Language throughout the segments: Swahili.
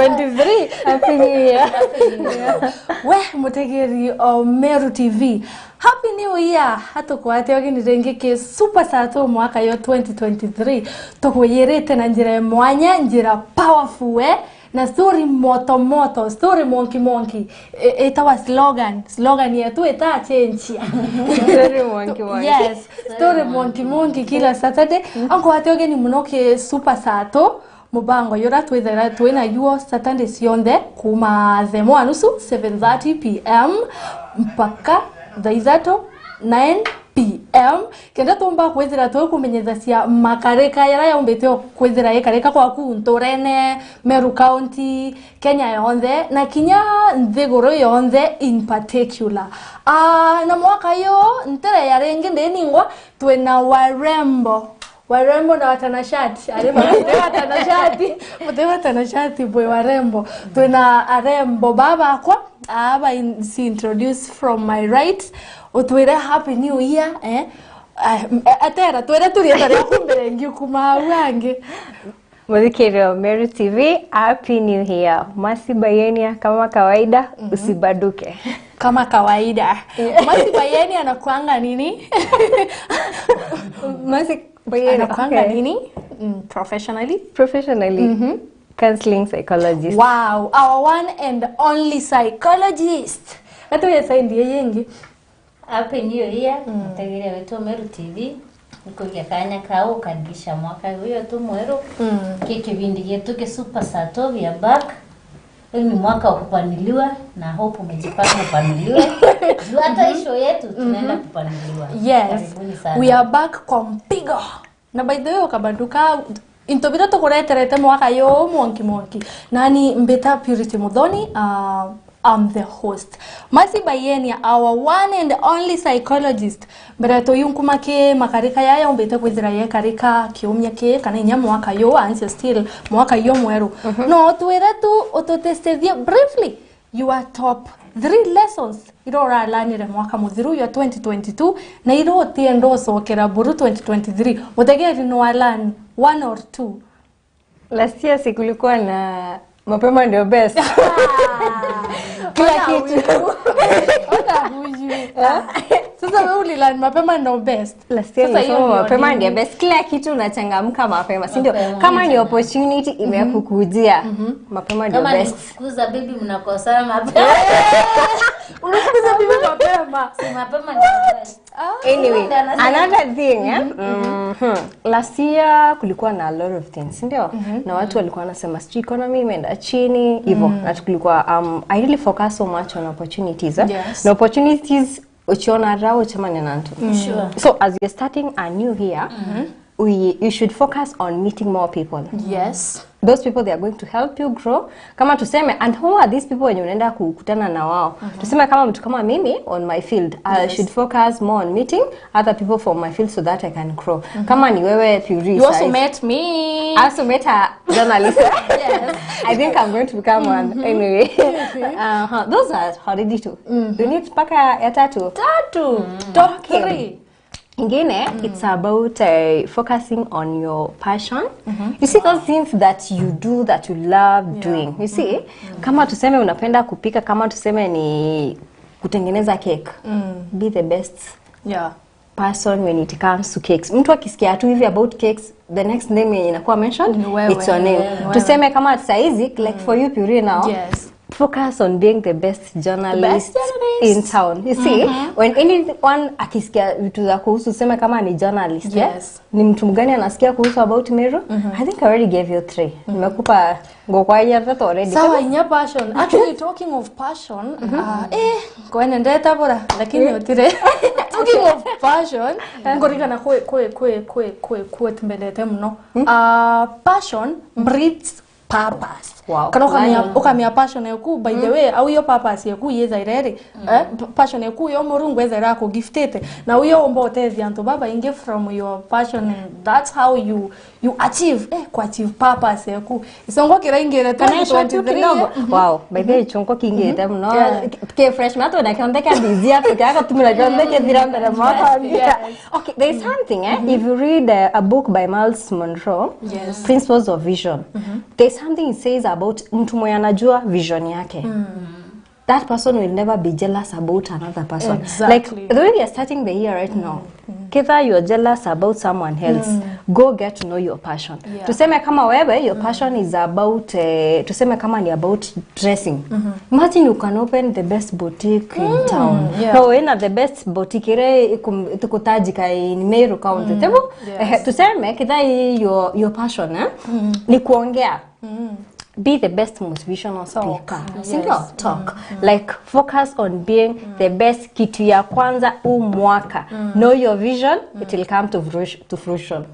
2023. Happy New Year. We mutegeri o Meru TV. Happy New Year. Hato kwa ate wagi nirengeke super SATO mwaka yo 2023. Toko yerete na njira mwanya, njira powerful na story moto, story monkey. Itawa slogan yetu ita change. Story monkey. Yes, story monkey kila Saturday. Anko ate wagi ni munoke super SATO. Mubango yora tuena yuo Saturday sionde kuma zemo anusu 7:30 p.m. mpaka SATO 9 p.m. Kenda tumba kwezera to kumenyeza cia makareka yara ya umbeteo kwezera yekareka kwa kuntorene Meru County Kenya yonde na kinya nthegoro yonde in particular. Na mwaka yo ntere yarenge ndeningwa twena warembo na watanashati. Watanashati boy warembo. Twena arembo baba kwa aba si introduce from my right. Otwere happy new year atera twere turieta ya kumbere ngikuma wange. Muzikiri Meru TV, Happy New Year. Masi bayenia kama kawaida, usibaduke. Kama kawaida. Masi bayenia anakuanga nini? Masi bayenia anakuanga nini? Professionally? Counseling psychologist. Wow, our one and only psychologist. Ato ya saindi yengi. Happy New Year. Tegire wetu Meru TV. Nikugia kanya kao kagisha mwaka huyo tu mweru. Kipindi yetu ke super SATO we are back. Ni mwaka wa kupaniliwa na hope umejipanga kupaniliwa. Juu hata isho yetu tunaenda kupaniliwa. Yes. We are back kwa mpigo. Na by the way ukabanduka intobira to kureterete mwaka yo monki. Nani mbeta Purity Mudhoni I'm the host. Masi bayenia our one and only psychologist. Berato yunkuma ke makarika yaya umbete kwizira ye karika kiumya ke kana inya mwaka yo answer still mwaka yo mweru. No tuwera tu ototestedia briefly your top 3 lessons irora learnire mwaka muthiru ya 2022 na iro tiendo sokera buru 2023 mutegeri no learn 1 or 2. Last year sikulikuwa na mapema ndio best. Kila kitu. Ona huyu. Sasa wewe ulilan mapema ndio best. Last year sasa mapema ndio best. Kila kitu unachangamka mapema, si ndio? Kama ni opportunity imekukujia, mapema ndio best. Kama kukuza bibi mnakosana mapema. Unakuza bibi mapema. Si mapema ndio best. Anyway, another thing, last year kulikuwa na a lot of things, ndio? Na watu walikuwa wanasema street economy imeenda chini, hivyo. Na tulikuwa I really focus so much on opportunities. Yes. The opportunities uchiona rao chamani nantu. Sure. So as you're starting a new year, you should focus on meeting more people. Yes. Those people, they are going to help you grow. Kama tuseme, and who are these people when you unaenda kukutana na wao? Tuseme kama mtu kama mimi on my field, I should focus more on meeting other people from my field so that I can grow. Kama ni wewe Puri. You also met me. I also met a journalist. Yes. I think I'm going to become one. Anyway. Those are already 2. You need paka ya 3. Top 3. Ingine, it's about focusing on your passion. You see those things that you do that you love doing. You see, kama tuseme unapenda kupika, kama tuseme ni kutengeneza cake. Be the best person when it comes to cakes. Mtu akisikia tu hivi about cakes, the next name inakuwa mentioned, it's your name. Tuseme kama saizi, like for you Puri now. Yes. Focus on being the best journalist in town. You see, when anyone akisikia vitu za kuhusu sema kama ni journalist, ni mtu mgani anasikia kuhusu about Meru? I think I already gave you 3. Nimekupa ngokwa ya 3 already. Sawa, inya passion. Actually talking of passion, kwa ndeta bora lakini otire. Talking of passion, ngorika na kwe tembelete mno. Passion breeds purpose. Wow. Kana ukamia passion yaku by the way au yo purpose yaku yeza irere passion yaku yo murungu yeza rako gifted na uyo ombote vyanto baba inge from your passion and that's how you achieve achieve purpose yaku isongo kira ingere 2023. Wow, by the way chonko kingere mno ke fresh mato na kandeka busy hapo kaka tumila kandeka diramba na mwaka. Okay, there is something if you read a book by Miles Monroe, Principles of Vision, there's something it says about mtu mwenye anajua vision yake. That person will never be jealous about another person. Exactly. Like the way we are starting the year right now, either you're jealous about someone else, go get to know your passion. Tuseme kama wewe, your passion is about, tuseme kama ni about dressing. Imagine you can open the best boutique in town. No, ina the best boutique ire tukutajika in Meru County. Tebu, tuseme kitha your passion, ni kuongea. Be the best motivational speaker. Talk. Like focus on being the best kitu ya kwanza mwaka. Know your vision, it will come to fruition.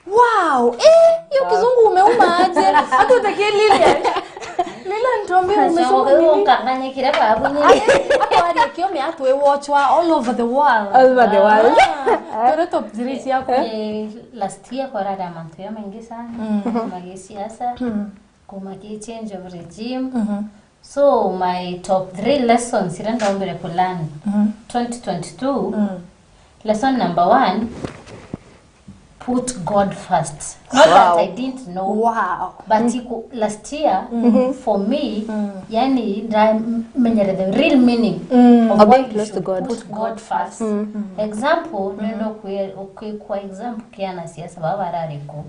Wow! Hiyo kizungu umeuma aje? Hata utakie Lilian. Lilian tuambie umesoma nini? Kakanye kile babu nyinyi. Hapo hadi kiome atu we watch all over the world. All over the world. Tore top 3 yako. Last year kwa rada mantu ya mengi sana. Magi siasa. Kumaki change of regime. So my top 3 lessons iranda ombele kulani 2022. Lesson number 1, put God first. Not that I didn't know. Wow. But last year for me, yani menyere the real meaning of what close to God. Put God first. Example, nendo kwa example kiana siasa baba arariko.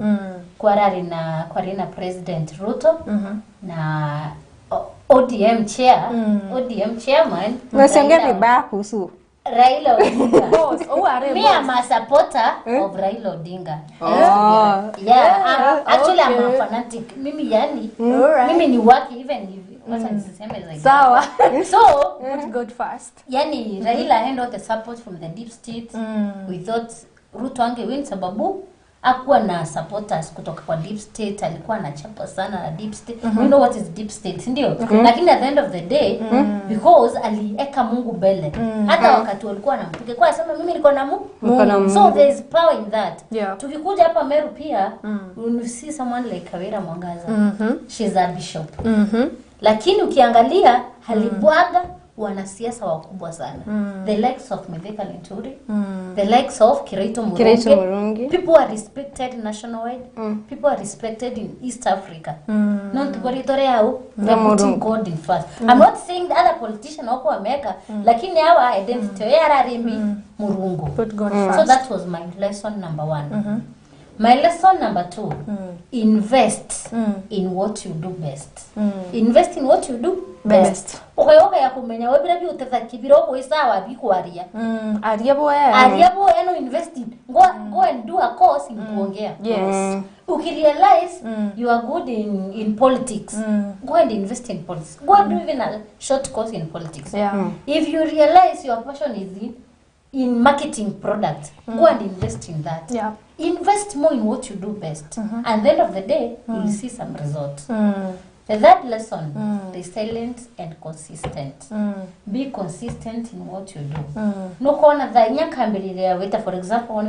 Kwa rina President Ruto na ODM chairman. Mwesenge vibaya kuhusu Raila Odinga. Boss, Me am a supporter of Raila Odinga. Actually I'm a fanatic. Mimi yani, mimi ni waki even if wasa niseme like sawa. So, Put God first. Yani Raila hand out the support from the deep state. We thought Ruto angewin sababu hakuwa na supporters kutoka kwa deep state, alikuwa anachapa sana na deep state. You know what is deep state, ndio? Lakini at the end of the day, because alieka Mungu mbele. Hata wakati walikuwa anampiga kwa sema mimi niko na Mungu. So there is power in that. Tukikuja hapa Meru pia, you see someone like Kawira Mwangaza. She's a bishop. Lakini ukiangalia halibwaga wanasiasa wakubwa sana. The likes of Mithika Linturi, the likes of Kirito Murungi. People are respected nationwide. People are respected in East Africa. Not Koritore hao, they are putting God in first. I'm not saying the other politician wako wameka, lakini hawa identity ya rimbi Murungu. Put God first. So that was my lesson number 1. My lesson number 2, invest in what you do best. Invest in what you do best. Okoyoka ya kumenya webira bi uteza kibiroko isawa bikwaria. Ariabo eno invest in. Go and do a course in kuongea. Yes. Ukirealize you are good in politics. Go and invest in politics. Go and do even a short course in politics. If you realize your passion is in marketing products, go and invest in that. Invest more in what you do best. And at the end of the day, you'll see some results. The third lesson, resilience and consistent. Be consistent in what you do. No kona dhanya kambirire weta, for example,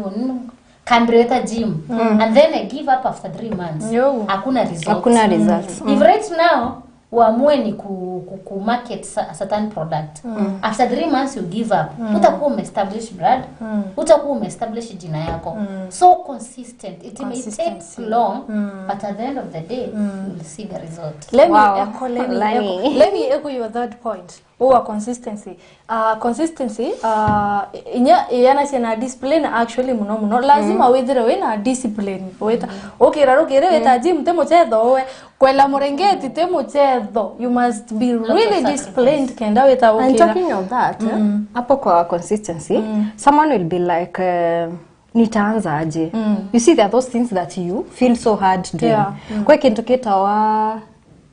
kambireta gym, and then I give up after 3 months. Hakuna results. If right now uamue ni ku market a certain product, after 3 months you give up, utakuwa umeestablish brand, utakuwa umeestablish jina yako. So consistent. It may take long, but at the end of the day, you will see the result. Let me echo your third point. Consistency. Consistency yana sena discipline actually muno lazima wethire wena discipline weta raro weta gym temo chetho we kwela murengeti temo chetho, you must be really disciplined kenda weta And talking of that, hapo kwa consistency, someone will be like nitaanza aje. You see, there are those things that you feel so hard doing. Kwa kintu kitawa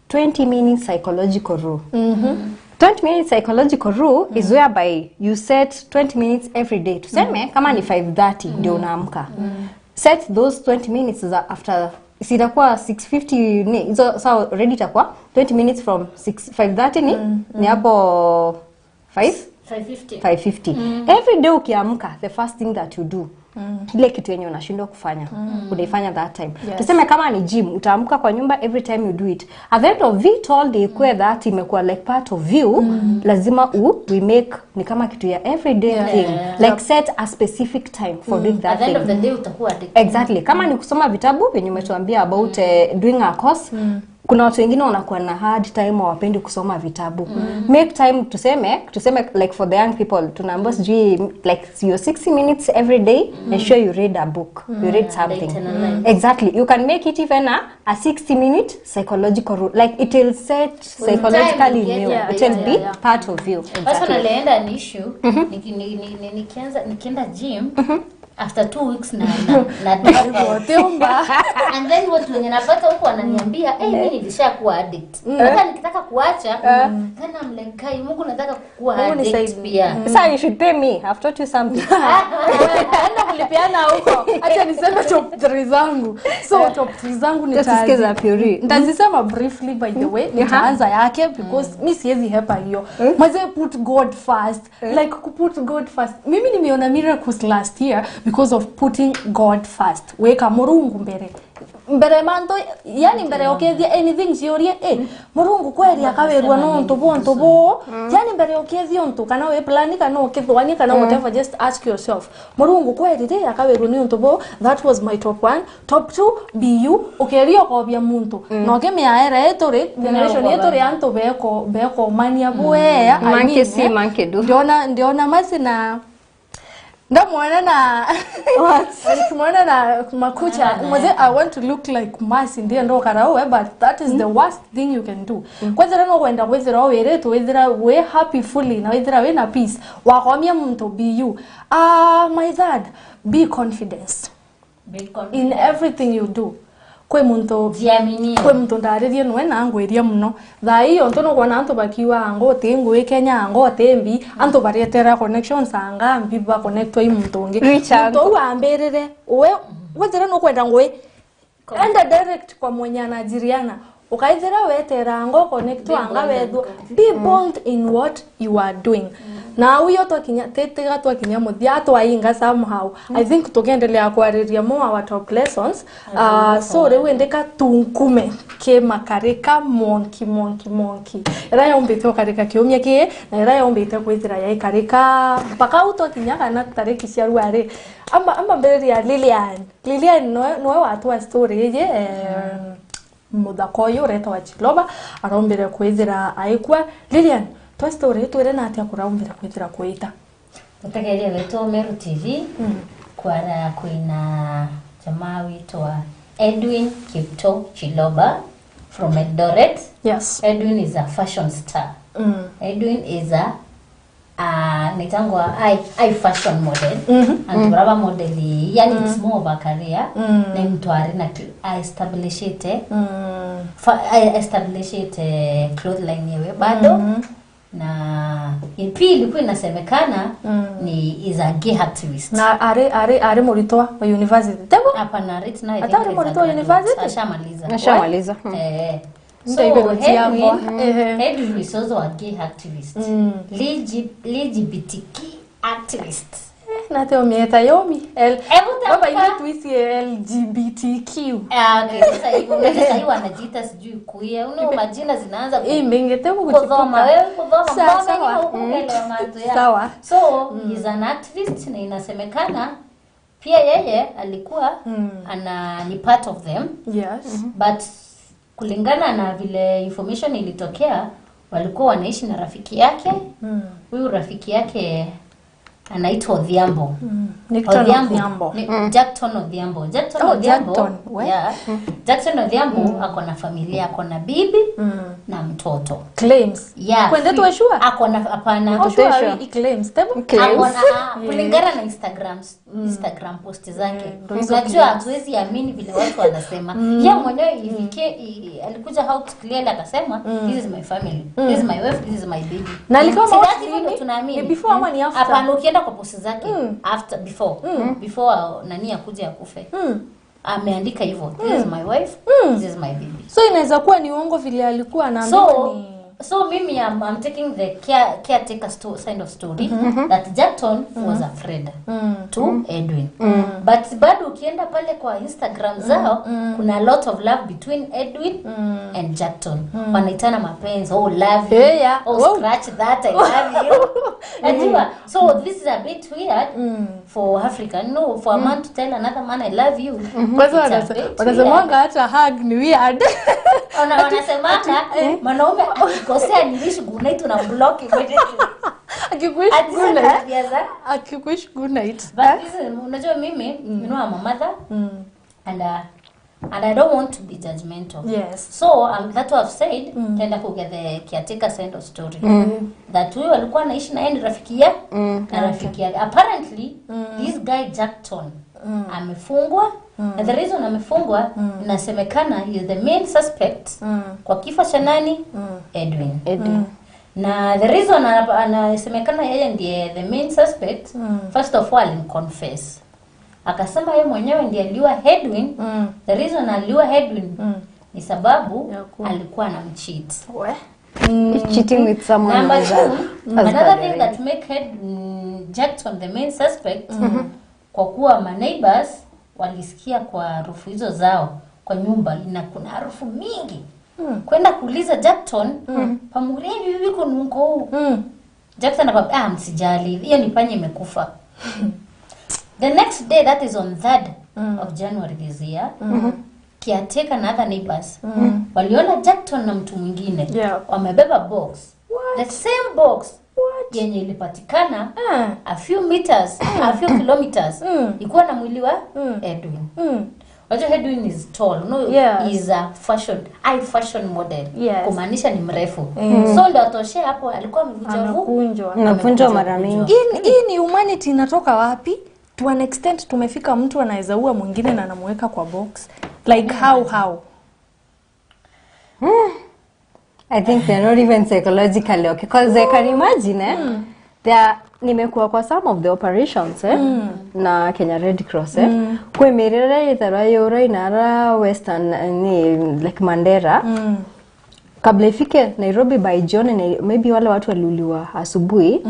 20 minutes psychological rule. 20 minutes psychological rule is whereby you set 20 minutes every day. Tuseme kama ni 5:30 ndio unaamka. Set those 20 minutes after sitakuwa 6:50 so already itakuwa 20 minutes from 5:30 ni hapo 5:50. Every day ukiamka, the first thing that you do, ile kitu yenye unashindwa kufanya, unaifanya that time. Tuseme kama ni gym, utaamka kwa nyumba, every time you do it. At the end of it all day, kwa that imekuwa like part of you, lazima we make ni kama kitu ya everyday thing. Like set a specific time for doing that thing. At the end of the day utakuwa addicted. Exactly. Kama ni kusoma vitabu, venye umetuambia about doing a course, kuna watu wengine wanakuwa na hard time hawapendi kusoma vitabu. Make time tuseme like for the young people tunaambiwa like your 60 minutes every day, ensure you read a book, you read something. Exactly, you can make it even a 60-minute psychological rule, like it will set psychologically new, it will be part of you. Personally an issue nikienda gym after 2 weeks na and then watu wenye napata huko wananiambia mimi nilishakuwa addict. Hata nikitaka kuacha kana mlenkai Mungu nataka kuwa addict pia. So you should pay me, I've taught you something. Naenda kulipiana huko. Acha niseme top 3 zangu. So top 3 zangu nitazisema briefly by the way. Nitaanza yake because mimi siwezi hepa hiyo. Mwanzo put God first. Like put God first. Mimi nimeona miracles last year because of putting God first. Weka Murungu mbere manto, yani mbere okezia anything ciorie Murungu kweli akawerwa no ntobo yani mbere okezia onto kana we plan kana okithwani kana whatever, just ask yourself Murungu kweli akawerwa ni ntobo. That was my top 1. Top 2 be you. Okerio kobia muntu no ke miaera etore generation etore anto beko mania boya manke do ndiona masina ndamwana na mwana na makucha mwaze I want to look like Masi ndiye ndo karawe, but that is the worst thing you can do. Kwanza no kwenda kwezera were to wezera we happy fully na wezera we na peace wakwamia mtu be you. My dad, be confident in everything you do. Kwe muntu jiamini kwe muntu ndaririe nwe na ngweria muno thai onto no kwana anto bakiwa ango tengu Kenya ango tembi anto barietera connections anga mbiba connectwa imuntonge to wambirire we wazira no kwenda ngwe enda direct kwa mwenye anajiriana ukaithira wetera ango connectwa anga wethu. Be bold in what you are doing. Na uyo to kinya tetega to kinya muthia to ainga somehow. I think tugendelea kwariria mo our top lessons. So rewe ndeka tunkume ke makareka monkey era yombete kareka kiumya ke na era yombete kwithira ya kareka mpaka uto kinya kana tareki cia ruare amba mbere ya Lilian no watu wa story ye mudakoyo reto wa Chiloba arombere kwithira aikwa Lilian to story twere na atia kuraumbira kwithira kuita utageria wetu Meru TV kwara kuina jamaa witwa Edwin Kipto Chiloba from Eldoret. Yes, Edwin is a fashion star. Edwin is a nitangwa I fashion model and brava model yani it's more of a career na mtu arina I establish it clothing line yewe bado na pili ilikuwa inasemekana ni is a gay activist na are muritoa wa university tebo hapa na right now atari muritoa university ashamaliza So Edwin is also a gay activist, LGBTQ activist. Na teo mieta yomi baba ile twisi LGBTQ. Okay, sasa hiyo anajiita sijui kuia. Una majina zinaanza mengete kuchipuka. Sawa. So he's an activist na inasemekana pia yeye alikuwa ni part of them. Yes. But kulingana na vile information ilitokea walikuwa wanaishi na rafiki yake. Huyu rafiki yake anaitwa Odhiambo. Jackton Odhiambo. Jackton Odhiambo ako na familia, ako na bibi na mtoto. Claims. Yeah. Kwende tu ashua? Ako na hapana. He claims. Kulingana na Instagram post zake. Unajua hatuwezi amini vile watu wanasema. Yeye mwenyewe alikuja out clearly akasema this is my family. This is my wife, this is my baby. Na alikuwa tunaamini. Before ama ni after? Hapana, ukienda kwa post zake after before nani akuja akufe. Ameandika hivyo. This is my wife, this is my baby. So inaweza kuwa ni uongo vile alikuwa anaambiwa ni So mimi I'm taking the caretaker side of story that Jackton was afraid to Edwin. But bado ukienda pale kwa Instagram zao kuna a lot of love between Edwin and Jackton. Wanaitana mapenzi, oh love you, oh scratch that, I love you. So this is a bit weird for African, no, for a man to tell another man I love you. Wanasemanga hata hug ni weird. Wanasemanga mwanaume akikosea ni wish good night na block immediately. Akikuish good night. But listen, unajua mimi, you know, I'm a mother and I don't want to be judgmental. Yes. So that's what I've said. Tenda kuget the caretaker side of story. That huyo alikuwa anaishi na yeye ni rafiki yake. Na rafiki yake. Apparently, this guy Jackton amefungwa. And the reason amefungwa inasemekana he is the main suspect kwa kifo cha nani? Edwin. Na the reason anasemekana yeye ndiye the main suspect, first of all confess. Akasema yeye mwenyewe ndiye aliua Edwin. The reason aliua Edwin ni sababu alikuwa anamcheat. Cheating with someone. Number two, another thing that make Jackson the main suspect, kwa kuwa ma neighbors walisikia kwa harufu hizo zao kwa nyumba ina kuna harufu mingi. Kwenda kuuliza Jackson, pamureni hivi kunungo huu. Jackson akamwambia msijali, hiyo ni panya imekufa. The next day, that is on 3rd of January this year, caretaker na other neighbors waliona Jackson na mtu mwingine wamebeba box. The same box yenye ilipatikana a few meters, a few kilometers, ikuwa na mwili wa Edwin. Wajua Edwin is tall, no, he is a fashion model. Kumaanisha ni mrefu. So ndio atoshe hapo alikuwa amevunjwa mara mingi. Hii ni humanity inatoka wapi? To an extent tumefika mtu anaweza ua mwingine na anamweka kwa box. Like how? I think they're not even psychologically okay, because they can imagine nimekuwa kwa some of the operations na Kenya Red Cross kwa mirere itarayo inara Western like Mandera kabla ifike Nairobi by John maybe wale watu waliuliwa asubuhi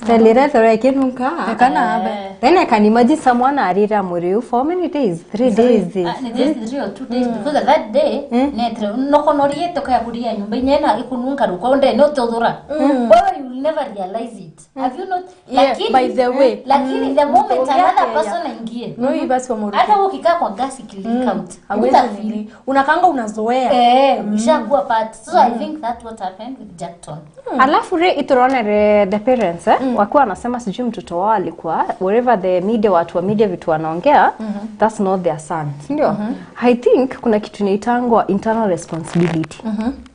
stalira thora kenuka kana abe then I can imagine someone arira muriu for many days 3 days this 3 or 2 days because that day netre nokonorie toka kuria nyumba nyena ikununka ruko nde no todora why you will never realize it have you not lakini by the way lakini the moment another person aingie no ibasi wa mori hata ukikaa kwa gas count hawezi unakanga unazoea ushakuwa part. So I think that's what happened with Jackson. Alafu ituone the parents wakiwa wanasema sijui mtoto wao alikuwa wherever the media watu wa media vitu wanaongea that's not their son. Ndio. I think kuna kitu inaitangwa internal responsibility.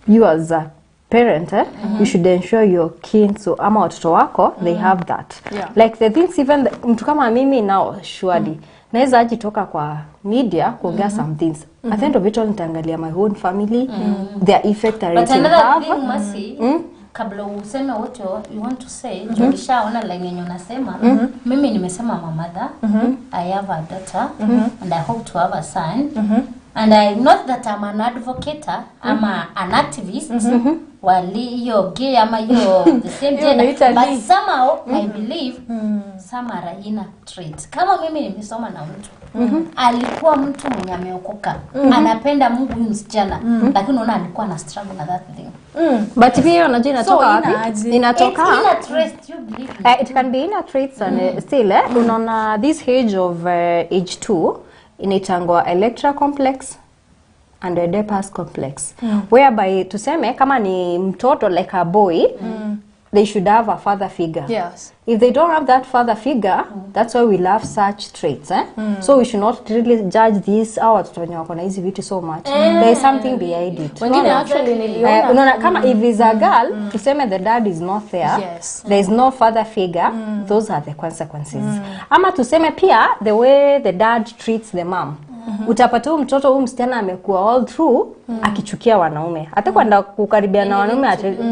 You as a parent you should ensure your kids so ama watoto wako they have that. Like the things even mtu kama mimi now surely naweza ajitoka kwa media kuongea some things. At the end of it all nitaangalia my own family, their effect are but another thing masi kabla useme what you want to say tulishaona line yenye unasema mimi nimesema mother I have a daughter and I hope to have a son and I not that I'm an advocate I'm an activist wali hiyo gay ama hiyo the same gender but somehow I believe some are in trait kama mimi nimesoma na mtu alikuwa mtu mwenye ameokoka anapenda Mungu huyu msichana lakini unaona alikuwa na struggle na that thing but pia unajua inatoka wapi inatoka trait you believe it can be inner traits and still unaona this age of age 2 inaitangwa Electra complex and Oedipus complex whereby tuseme kama ni mtoto like a boy they should have a father figure. Yes. If they don't have that father figure, that's why we love such traits. So we should not really judge these watoto wenye wako na hizi vitu so much. There is something behind it. Wengine actually niliona unaona kama if is a girl, tuseme the dad is not there. Yes. There is no father figure. Those are the consequences. Ama tuseme pia the way the dad treats the mom. Utapata mtoto huyu msichana amekuwa all through akichukia wanaume. Hata kwenda kukaribia na wanaume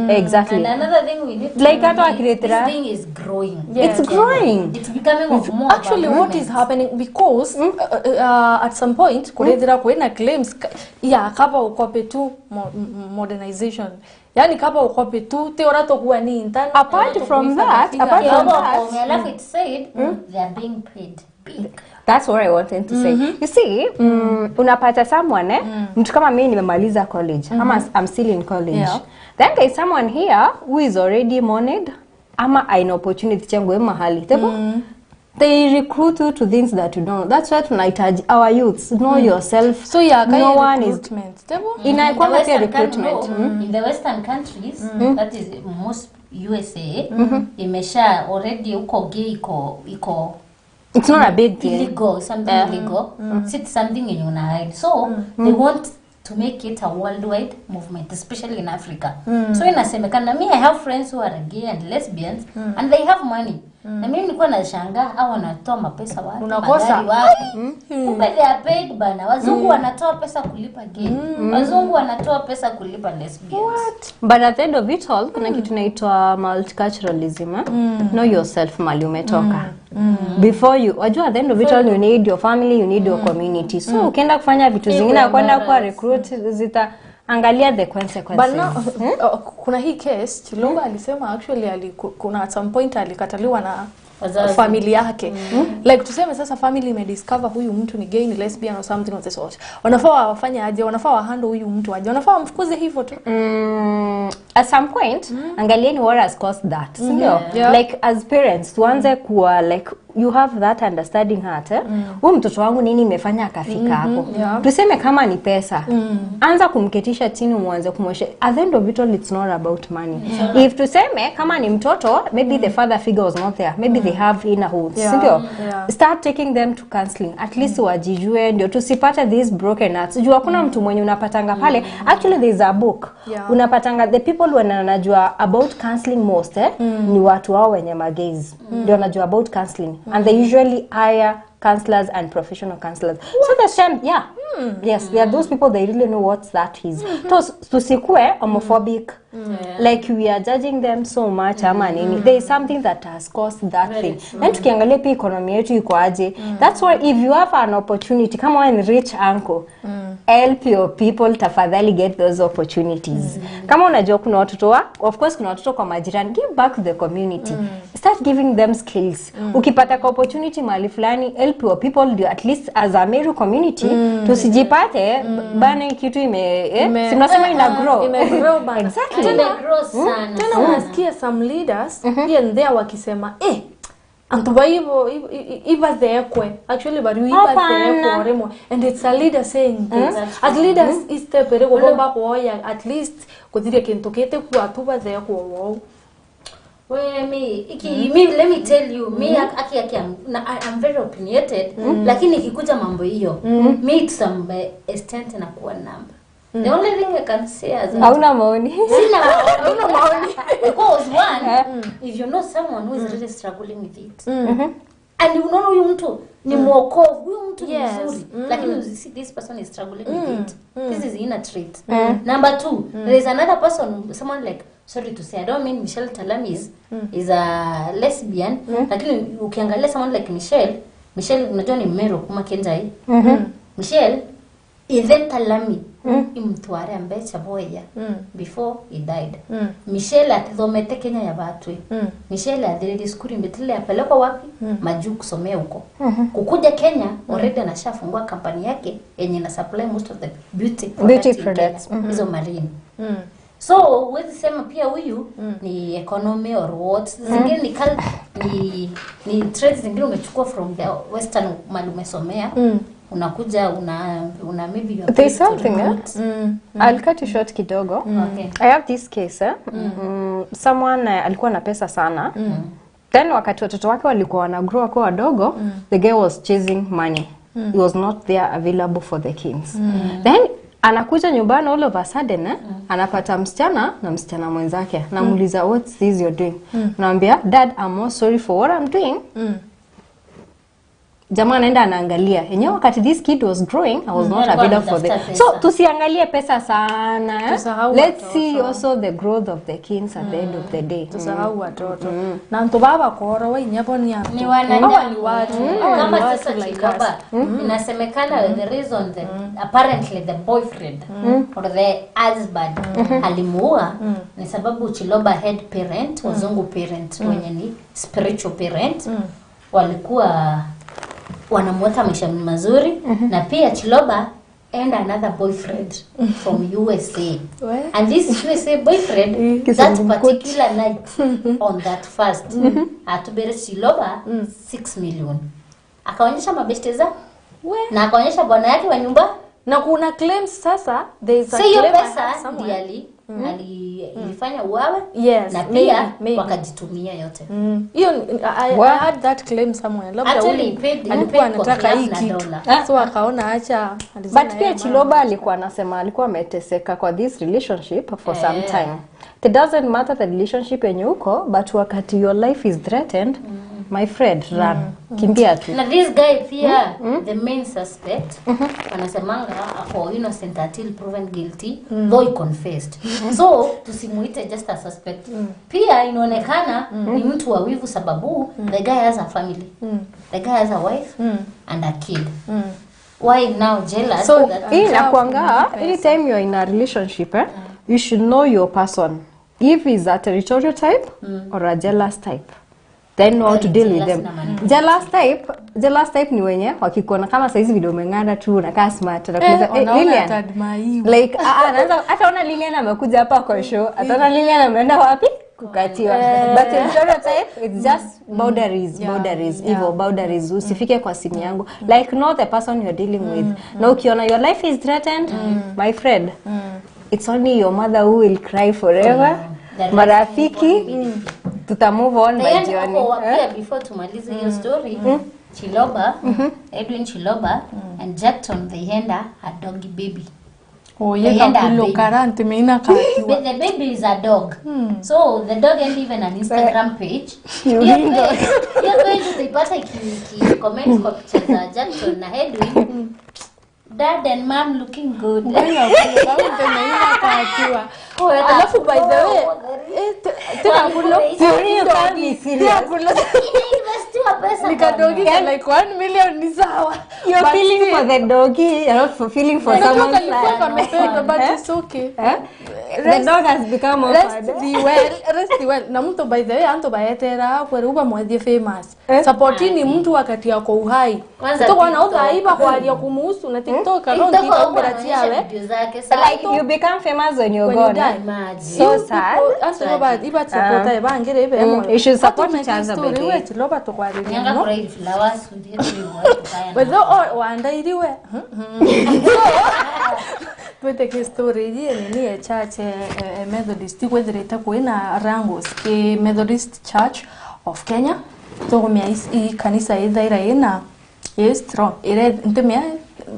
exactly. And another thing we need to like hata akileta this thing is growing. It's growing. It's becoming of more actually what is happening because at some point kurethira kwena claims kapa ukope tu modernization Yani kapa ukope tu teora to kuwa ni intern. Apart from that, alafu it said they are being paid big. That's what I wanted to say. You see, unapata someone mtu kama mimi nimemaliza college ama I'm still in college. Then there is someone here who is already moneyed ama an opportunity changu mahali. Tebo they recruit you to things that you don't know. That's why tunahitaji our youths know yourself. So no one recruitment. Is inaikuwa pia recruitment. In the western countries, that is most USA, imesha already uko gay iko it's not a big deal. Illegal, something illegal. It's something in una hide. So they want to make it a worldwide movement, especially in Africa. So inasemekana, me I have friends who are gay and lesbians and they have money. Na mimi nilikuwa nashangaa hao wanatoa mapesa wapi? Unakosa kumbe they are paid bana. Wazungu wanatoa pesa kulipa gay. Wazungu wanatoa pesa kulipa lesbians. What? But at the end of it all, kuna kitu inaitwa multiculturalism. Know yourself mali umetoka. Before you, wajua at the end of it all, you need your family, you need your community. So ukienda kufanya vitu zingine kwenda kwa recruit angalia the consequences. But now, kuna hii case Chilomba alisema actually kuna at some point alikataliwa na familia yake. Like tuseme sasa family imediscover huyu mtu ni gay, ni lesbian or something of the sort. Wanafaa wafanye aje? Wanafaa wahandle huyu mtu aje? Wanafaa wamfukuze hivyo tu? At some point, angalieni what has caused that. Like as parents, tuanze kuwa like you have that understanding heart. Huyu mtoto wangu nini imefanya akafika hapo? Tuseme kama ni pesa. Anza kumketisha chini muanze kumwosha. At the end of it all, it's not about money. If tuseme kama ni mtoto, maybe the father figure was not there. Maybe they have inner wounds. Start taking them to counseling. At least wajijue ndio tusipate these broken hearts. Jua kuna mtu mwenye unapatanga pale. Actually there is a book. Unapatanga the people wanajua about counseling most ni watu wao wenye magays. Ndio wanajua about counseling. And they usually hire counselors and professional counselors. So the shame, yes, there are those people, they really know what that is. Tusikue homophobic, like we are judging them so much ama nini. There is something that has caused that thing. And tukiangalia pia economy yetu iko aje. That's why if you have an opportunity, kama wewe ni rich uncle, help your people, tafadhali get those opportunities. Kama unajua kuna watoto of course kuna watoto kwa majirani, give back to the community. Start giving them skills. Ukipata kwa opportunity mahali fulani, help your people, at least as a Meru community, tusijipate bana kitu simnasema ina grow. Imegrow bana. Exactly. Tena unasikia some leaders here and there wakisema antuba hivyo iba zekwe actually bari iba zekwe remo, and it's a leader saying this. As leaders istepere ko bomba ko ya at least kuzire kintu kete ku atuba zekwe wo. Well, let me tell you, I'm very opinionated, lakini ikikuja mambo hiyo, me to some extent na kuwa number. The only thing I can say is hauna maoni. Hauna maoni. Because one, if you know someone who is really struggling with it, and you know huyu mtu ni mwokovu, huyu mtu ni mzuri, lakini you see this person is struggling with it. This is inner trait. Number two, there is another person, someone like, sorry to say, I don't mean Michelle Talami is a lesbian, lakini ukiangalia someone like Michelle unajua ni Meru kuma Kenjai. Michelle even Talami imtware ambaye chaboya before he died. Michelle atithomete Kenya ya batwe. Michelle athiriri skuli mbetile apelekwa wapi? Majuu kusomea huko. Kukuja Kenya already anashafungua kampani yake yenye na supply most of the beauty products hizo marine. So wewe sema pia huyu ni economy or what? Zingine ni trades zingine umechukua from the western mali umesomea. Unakuja una maybe you there's something I'll cut you short kidogo. Okay. I have this case someone alikuwa na pesa sana. Then wakati watoto wake walikuwa wana grow wako wadogo, the guy was chasing money. He was not there available for the kids. Then anakuja nyumbani all of a sudden anapata msichana na msichana mwenzake. Namuuliza what's this you're doing? Naambia dad, I'm more sorry for what I'm doing. jamaa anaenda anaangalia yenyewe wakati this kid was growing I was not available for them. So tusiangalie pesa sana. Let's see also the growth of the kids at the end of the day. Tusahau watoto. Na ndo baba koro wewe nyabo ni hapo. Ni wanadamu ni watu. Kama sasa Chiloba inasemekana the reason that apparently the boyfriend or the husband alimuua ni sababu Chiloba head parent, wazungu parent wenye ni spiritual parent walikuwa wanamweka maisha mazuri na pia Chiloba and another boyfriend from USA. And this USA boyfriend that particular night on that first atubere Chiloba 6 million. Akaonyesha mabeste za na akaonyesha bwana yake wa nyumba na kuna claims sasa there is a claim pesa ndiali ilifanya uawe na pia wakajitumia yote. Hiyo I had that claim somewhere. Labda alikuwa anataka hii kitu. So akaona acha. But pia Chiloba alikuwa anasema alikuwa ameteseka kwa this relationship for some time. It doesn't matter the relationship yenye uko, but wakati your life is threatened, my friend, run. Kimbia tu. Na this guy pia the main suspect anasemanga ako innocent until proven guilty, though he confessed. So tusimuite just a suspect. Pia inaonekana ni mtu wa wivu sababu the guy has a family. The guy has a wife and a kid. Why now jealous? So inakuanga anytime you're in a relationship, you should know your person. If he's a territorial type or a jealous type. Then know how to deal with them. Jealous type ni wenye wakikuona kama saizi video umeng'ara tu unakaa smart anakuuliza Lilian like anaanza ataona Lilian amekuja hapa kwa show ataona Lilian ameenda wapi kukatiwa. But territorial type it's just boundaries evil boundaries usifike kwa simu yangu like know the person you're dealing with. Na ukiona your life is threatened my friend it's only your mother who will cry forever. Marafiki tuta move on by journey. Pia before tumalize hiyo story Chiloba Edwin Chiloba and Jackson they had a doggy baby. Kilo karante meina katiwa. The baby is a dog. So the dog had even an Instagram page. You're going to ipata ki comment kwa picha za Jackson na Edwin. Dad and mom looking good. Alafu by the way, tena kulo like 1 million ni sawa. You're feeling for the doggy, you're not feeling for someone else. But it's okay. The dog has become a rest well. Na mtu by the way anto baetera kwa ruba mwedie famous. Supportini mtu wakati yako uhai. Kutoka wanauza iba kwa hali ya kumuhusu na TikTok alone kitaongeratia we. Like you become famous when you're gone. So sad. Aso ba iba support ai bangere ibe emo. You should support each other by the way. Loba to kwa rini. Nyanga kwa hii flowers udie kwa Wezo wanda iriwe. Twete story ni chache Methodist kwethereta kwina rangos ke Methodist Church of Kenya to mia i kanisa ithaira ina is strong ire ntemia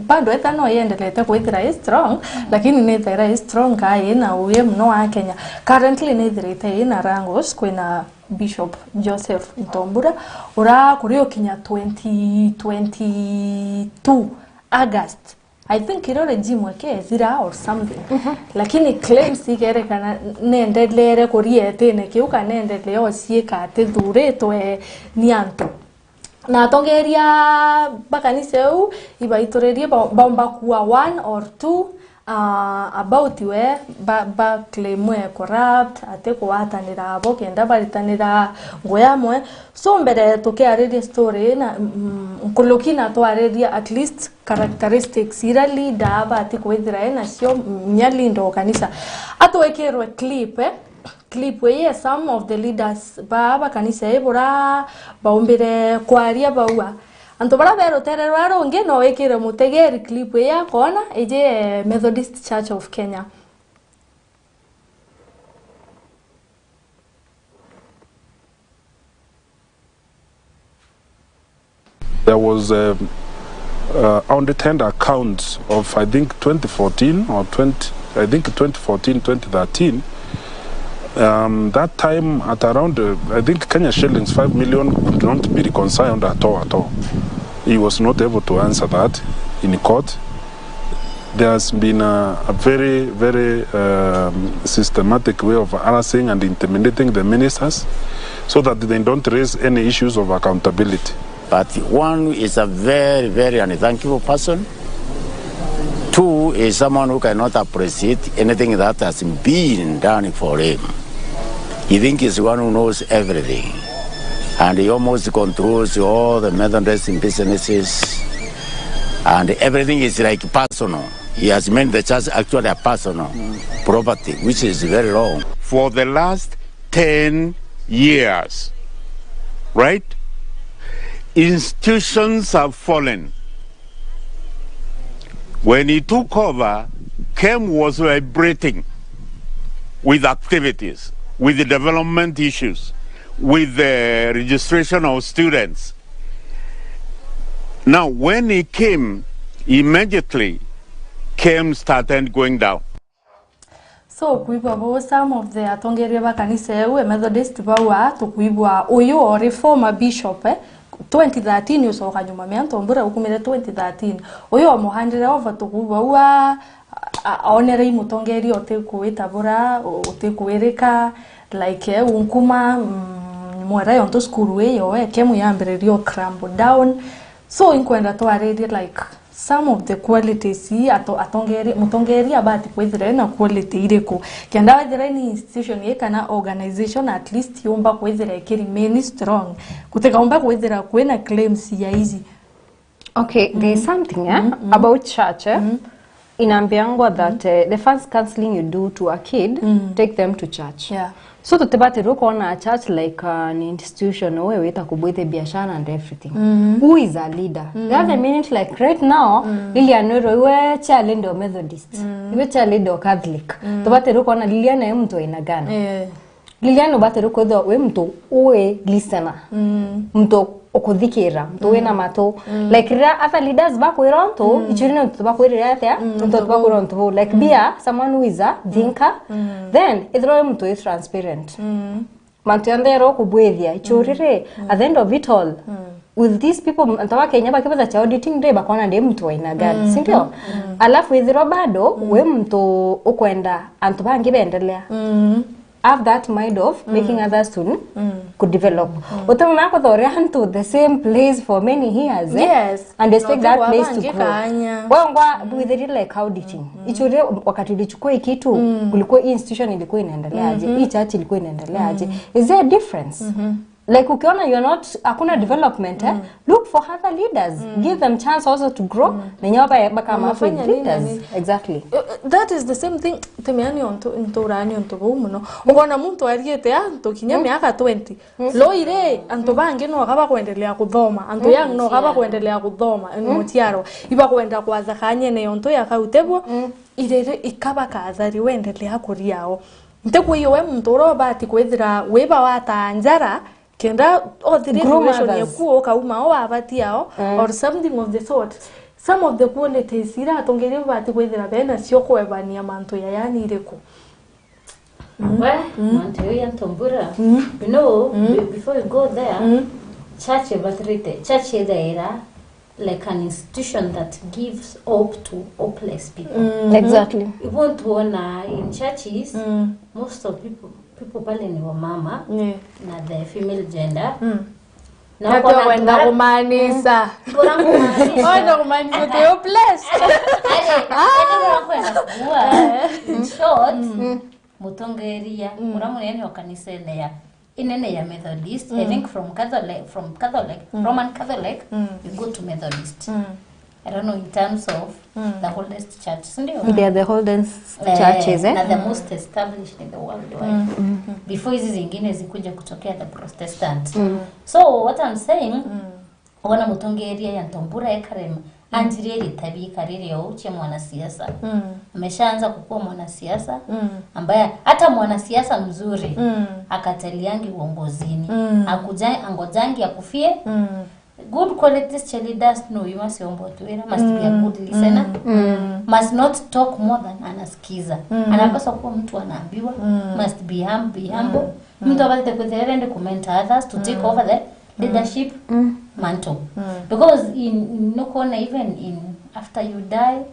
bado etano yendeleta kwithira is strong lakini ni ithaira is strong ka ina uye mno wa Kenya currently ni ithaira ina rangos kwina Bishop Joseph Ntombura ura kurio kinya 2022 August I think irore jimwe ke zira or something. Lakini claims igerekana nendelere kuriete ne kiuka nendeleo osieka ate dureto nianto. Na tongeria bakaniseu ibaitorerie bomba kuwa 1 or 2 about we ba claim we corrupt ate kwatanira abo kenda baritanira ngoyamwe so mbere tukiareria story na nkulukina twareria at least characteristics ira leader abati kwithira na cio nyalindo kanisa atwekirwe clip we some of the leaders ba kanisa ebora baumbire kwaria baua anto bara bero terero ronge no wekire mutegeri clip ya kona eje Methodist Church of Kenya. There was on the tender accounts of I think 2014 or 2013. That time at around I think Kenya shillings 5 million could not be reconciled at all. he was not able to answer that in court. There has been a very, very systematic way of harassing and intimidating the ministers so that they don't raise any issues of accountability. But one is a very, very unthankful person. Two is someone who cannot appreciate anything that has been done for him. He thinks he's one who knows everything. And he almost controls all the Methodist businesses. And everything is like personal. He has made the church actually a personal property, which is very wrong. For the last 10 years, right? Institutions have fallen. When he took over, KEM was vibrating with activities, with the development issues, with the registration of students. Now, when he came, immediately KEM started going down. So kuibwa some of the atongeria ba kanisa ewe Methodist bawa to kuibwa uyo reformer bishop 2013 usoka nyuma mianto mbura ukumire 2013 uyo muhandire over to kuibwa aonere imutongeri otekuita bura otekuereka like unkuma mwera yonto school we yo kemu yambiririo crumble down. So inkwenda to already like some of the qualities atongeri mutongeri abati kwithira na quality ireko kenda withira ni institution kana organization at least yomba kwithira remain strong kuteka umba kwithira kwena claims ya easy. Okay, there's something about church inambiangwa that the first counseling you do to a kid, take them to church. Yeah. So tutebate roko na a church like an institution wewe itakubwithe biashara and everything. Who is a leader? The other minute like right now ili anoro iwe challenge Methodist. Iwe challenge Catholic. Tubate roko na Liliana mtu ina gani? Liliana bate roko do we mtu uwe listener. Mtu okuthikira mtu wena mato like other leaders bakwira nto ichirina mtu bakwira atia mtu bakwira nto like bia someone who is a thinker then ithro mtu is transparent mantu yandero kubwethia ichurire at the end of it all with these people antawa Kenya bakibaza cha auditing day bakwana ndi mtu waina gani si ndio alafu ithro bado we mtu ukwenda antu bangi bendelea have that mind of making others to could develop. Utama ko thore to the same place for many years. Yes. And expect that place to grow. Wangwa with the like auditing. Ichore wakati ulichukua kitu kulikuwa institution ilikuwa inaendelea aje. Hii church ilikuwa inaendelea aje. Is there a difference? Like ukiona you're not akuna development look for other leaders give them chance also to grow na nyoba bakama leaders exactly that is the same thing temiani onto rani onto bomuno ngona muntu ariete anto kinya miaka 20 loire anto bange no akaba kuendelea kuthoma anto yang no akaba kuendelea kuthoma mutiaro iba kwenda kwaza kanye ne onto yakautebwo irere ikaba kathari wendelea kuriao ntekwiyo we muntu robati kwithira weba watanjara kenda the relation yekuo kauma o abatiao or something of the sort. Some of the qualities ira atongere bati kwithira bena cio kwebania manto ya yani ireko manto ya ntombura you know before you go there church there like an institution that gives hope to hopeless people exactly even to in churches most of people pale ni wamama na the female gender na kwa wenda kumanisa wenda kumanisa to place in short mutongeria muramunene wakanisa ya inene ya Methodist I think from Catholic Roman Catholic you go to Methodist I don't know in terms of the oldest church. They are the oldest churches, the most established in the world. Before hizi zingine zikuja kutokea the Protestant. So what I'm saying, wana mutongeria ya Ntombura Ekarema anjireri tabika riri ya uche mwanasiasa. Ameshaanza kukua mwanasiasa ambaye hata mwanasiasa mzuri akataliangi uongozini. Angojangi akufie. Good qualities leaders know you must be a good listener. Must not talk more than anaskiza. Anapaswa kuwa mtu anaambiwa. Must be humble. Mtu abate kuterende comment others to take over the leadership mantle. Because in no corner, even in after you die,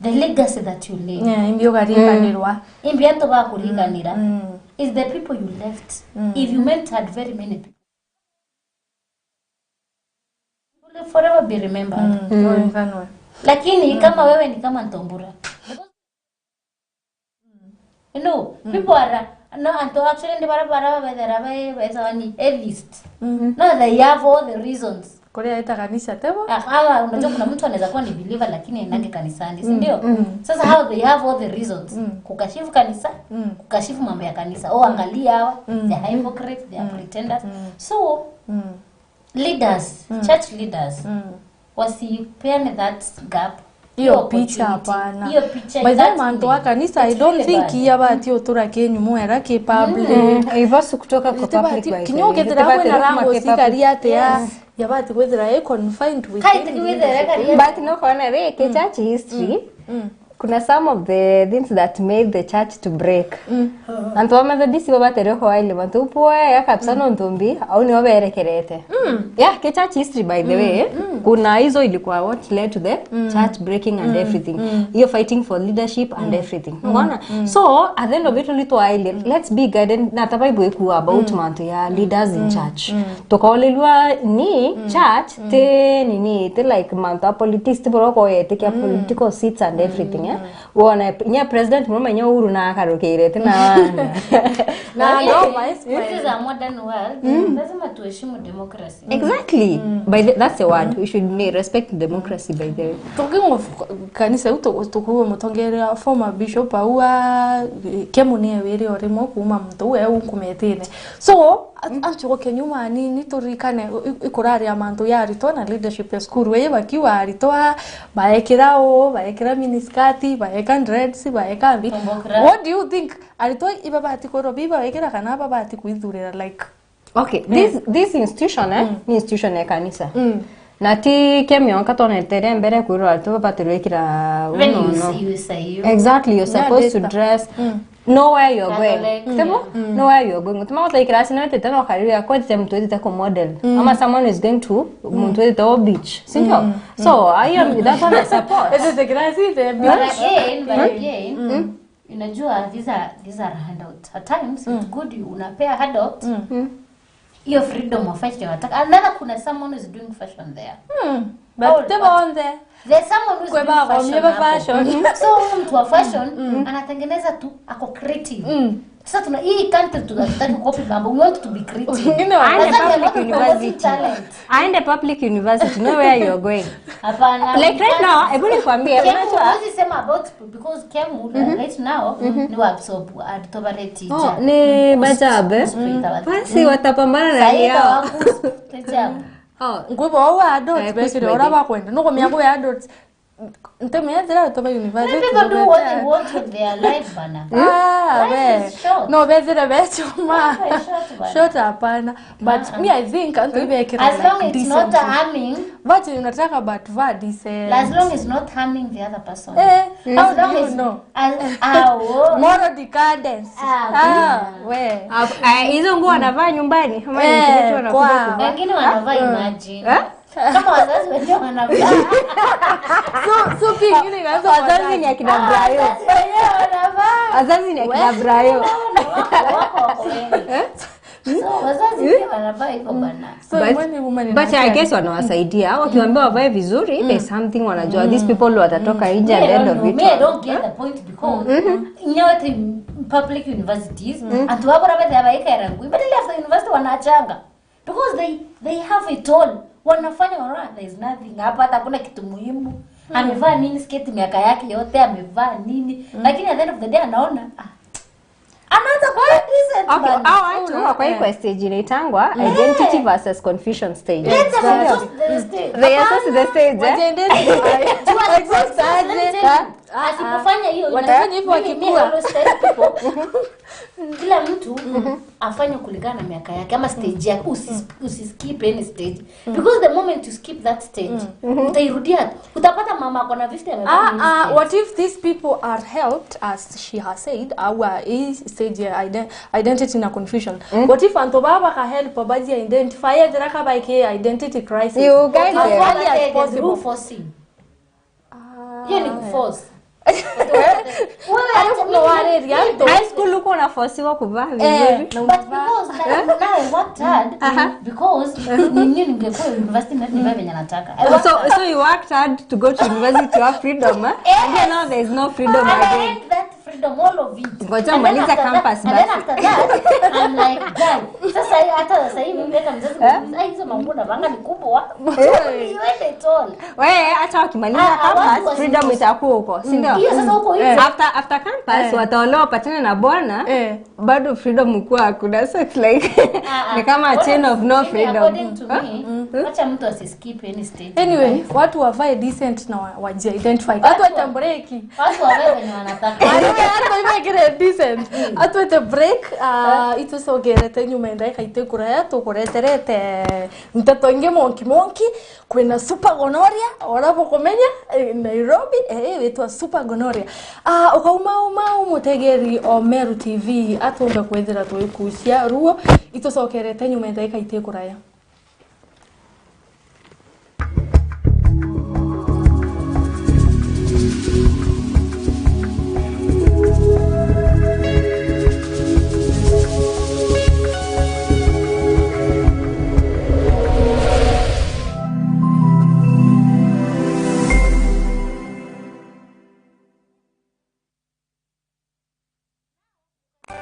the legacy that you leave. Yeah, imbio garikanirwa. Imbianto ba kurikanira is the people you left. If you mentored very many people, you will forever be remembered. Lakini kama wewe ni kama Ntombura. You know, people are no, and actually the barabara by the elitist. No, they have all the reasons. Korea ita kanisa tebo? Unajua kuna mtu anaweza kuwa ni believer lakini anaenda kanisani, si ndio? Sasa how they have all the reasons kukashifu kanisa, kukashifu mambo ya kanisa. Angalia hawa, they are hypocrites, they are pretenders. So leaders, church leaders, wasipeane that gap. Hiyo picha hapana. By the manto wa kanisa I don't think yabati otura kenyu mwera ke public. Ivasu kutoka kwa public by. Kinyoke terawe na rango sikariate ya yabati whether confined with. But no corner ke church history. Kuna some of the things that made the church to break. Anto Methodist babatere ko ile bantu poa ya kapsa no ntombi au ni oberekerete. Yeah, ke church history by the way. Kuna hizo ilikuwa what led to the church breaking and everything. You're fighting for leadership and everything. Unaona? So at the end of it little island, let's be guided na tabai ku about manto ya leaders in church. Tokaolelwa ni church te nini te like manto politics te boroko ete ke political seats and everything. Wana nya president mama nya Uhuru na akarokere tena no this is a modern world. Lazima tuheshimu democracy. Exactly. That's the word. We should respect democracy by the way. Talking of kanisa utokuwa mutongera former bishop aua kemune were orimo kuma mtu we unkumetene. So ancho kenyuma ni turikane ikurari amantu ya ritona leadership ya school we bakiwa ritoa baekera miniskati baeka dreads baeka mbi. What do you think arito ibabati ko robiba baekera kana babati kuithurira like okay this institution ni institution ya kanisa. Nati kemyo katone tere mbere kuiro to batirwekira exactly you're supposed to dress know where you're going. Know where you're going. Tuma like rasi na tetano career kwa mtu ete ko model. Ama someone is going to mtu ete to beach. Sindio? So I am that one I support. It is a grassy but again unajua these are handouts. At times it's good you unapea handout. Your freedom of fashion attack. Another kuna someone who is doing fashion there. But on there. There's someone who's doing fashion. So mtu wa fashion anatengeneza tu ako creative. Sasa tuna hii country tunataka copy mambo. We want to be creative. I in public university. Know where you're going. Hapana. Like right now, I really kwambia unajua sema about because Kemu right now ni absorb aditobarate teacher. Ni bajabe. Basi watapambana na yao. Ngwebo wa adults basically ora bakwenda no komyako ya adults ntemezera to ba university people do what they want with their life bana no bezera bechuma short hapana but me I think anto ibekera as long as it's not harming but unataka but vadi say as long as not harming the other person how do you know moral decadence we hizo nguo anavaa nyumbani kama wengine wanavaa imagine kama wazazi wenyewe wanavaa so pingine ngaanza wazazi ni akina Brayo wazazi ni akina Brayo so wazazi pia wanavaa hivyo bana but I guess wanawasaidia wakiwaambia wavae vizuri there's something wanajua these people watatoka nje at the end of it. I don't get the point because nyote public universities atu wako rabe yabaika rangu but ile university wanachanga because they have it all. Wanafanya there is nothing hapa hata kuna kitu muhimu. Amevaa nini sketi miaka yake yote amevaa nini lakini at the end of the day anaona anaanza kwa decent bana. Watu wako kwa stage inaitangwa identity versus confusion stage. They assess the stage. Asipofanya hiyo wanafanya hivyo wakikua kila mtu afanye kulingana na miaka yake ama stage yake. Usiskip any stage because the moment you skip that stage utairudia, utapata mama akona 50 amefanya. What if these people are helped, as she has said, our stage identity na confusion? What if anto baba ka help baji identify diraka by identity crisis? You guys are possible forcing. You need force. High school uko na force wa kuvaa vizuri. But because now I worked hard because ningekuwa university na venye nataka. So you worked hard to go to university to have freedom, and then now there is no freedom again. That freedom, all of it. Ngoja maliza campus basi. And then after that I'm like, God, sasa hata sasa hivi nimeweka mzazi hizo mambo na vanga ni kubwa. Iwende tol. Wewe hata wakimaliza campus freedom itakuwa huko, si ndio? Hiyo sasa huko hivi. After campus wataolewa patana na bwana, bado freedom kwa hakuna. So it's like ni kama chain of no freedom. According to me, acha mtu asiskip any stage. Anyway, watu wavae decent na waji identify. Watu watambreki. Watu wavae wenye wanataka. Hata imegere decent. Atu ete break itu so gerete nyuma ndai kaite kuraya to kureterete mtoto inge monki kwena super gonorrhea orapo komenya Nairobi wetwa super gonorrhea. Ukauma umutegeri o Meru TV atonga kwethera twikucia ruo itu so gerete nyuma ndai kaite kuraya.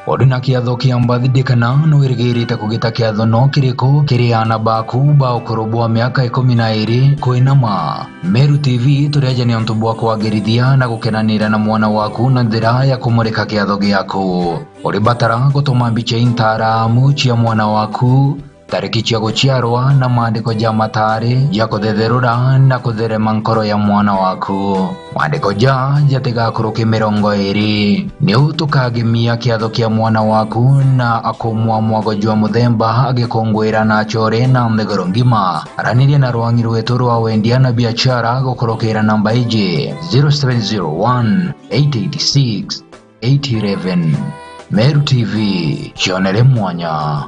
Odina kiatho kia mbathidikana no irigirite kugita kiatho no kiriko kiriana baku ba ukorobwa miaka 12 kwinama. Meru TV tureje ni onto bwa kwagirithia na gukenanira na mwana waku na njira ya kumurika kiatho giaku. Uri batara gutuma mbica intara muchia mwana waku tariki cia guciarwa na maandiko ja matari ya kuthetherura na kutherema nkoro ya mwana waku. Maandiko ja jatigakuruki 20 ni utukagemia kiatho kia mwana waku na akomwa mwago jwa muthemba agikongwira na chore na ndegoro ngima. Araniria na rwangi rwetu rwa wendia na biashara gukurukira namba iji 0701 886 811. Meru TV, chionere mwanya.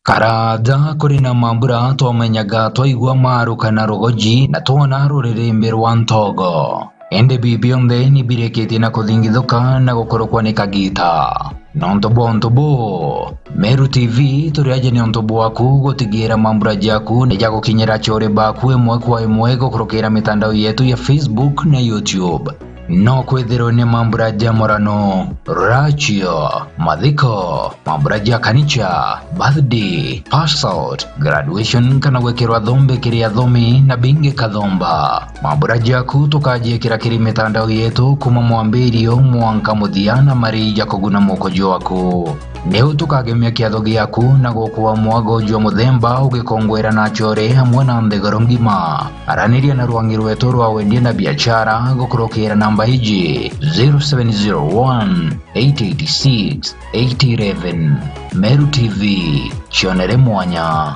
Karada kuri na mambura twomenyaga twaigua maru kana rogoji na twona rurerembe rwa ntogo. Ende bibionde ni bireketie na kuthingithuka na gukorokwa ni kagita. Nontobo Meru TV turiaje ni ontobo waku gutigira mambura jaku na jago kinyera chore baku emwe kwa emwe gukorokera mitandao yetu ya Facebook na YouTube. No kwethero ni mambura jamorano, rachio, madhiko, mambura kanicha, birthday, pass out, graduation kana wekerwa dhombe kiria dhomi na binge kadhomba. Mambura jaku tukaje kiri mitandao yetu kuma mwambirio mwanka muthiana mari jakoguna mokojo waku. Neu tukagemia kiatho giaku na gukuwa mwago jwa muthemba ugikongwera na chore hamwe na ndegoro ngima. Araniria na rwangi rwetu rwa wendia na biashara gukurukira namba iji 0701 886 811. Meru TV, chionere mwanya.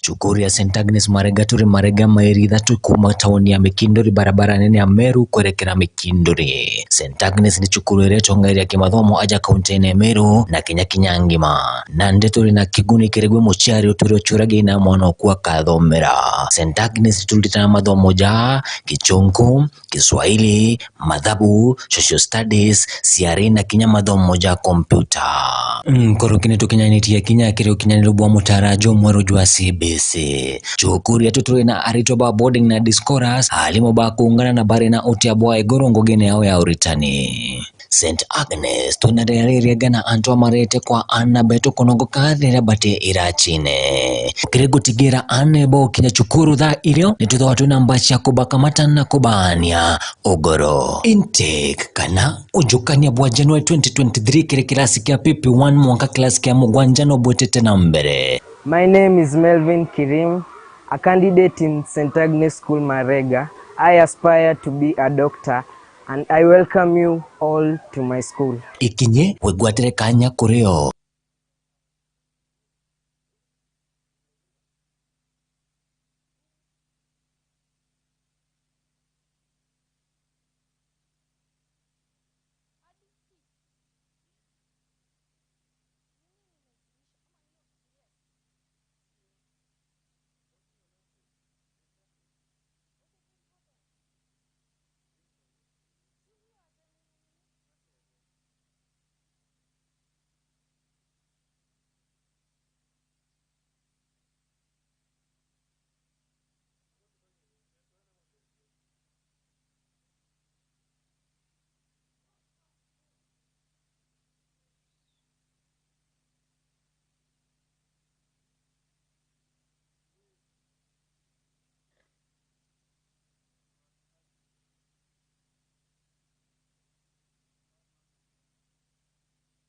Chukuri ya St. Agnes Marega Mairida tukuma tauni ya Mikindori barabara nene ya Meru kuelekea Mikindori. St. Agnes ni chukuru ireto ngari ya kimathomo aja kaunti ya Meru na Kinyangima. Na ndeturi na kiguni kiregwe muchari uturi uchurage ina mwana kuwa kathomera. St. Agnes tulitana mathomo ja Kichungu, Kiswahili, Madhabu, Social Studies, CRE na kinya mathomo ja kompyuta. Korokine tukinyanitia kinya kire ukinyanirubu mutarajo mwero jwa CBC. Chukuri ya tuturi na aritoba boarding na discourse halimo ba kuungana na bari na uti abwa egorongo gene yao ya uritani. St. Agnes tunarereria gana antoa marete kwa ana beto konongo kadhira bate irachine. Kirego tigira ane bo kinya chukuru dha ilio nituto watu na mbachi ya kubaka matana kubania. kana ogoro. Intake kana ujukania bwa January 2023 kire kirasi kia PP1 mwaka klasi kia mugwanja no bwetete na mbere. My name is Melvin Kirim, a candidate in St. Agnes School Marega. I aspire to be a doctor and I welcome you all to my school. Ikinye wegwatere kanya kureo.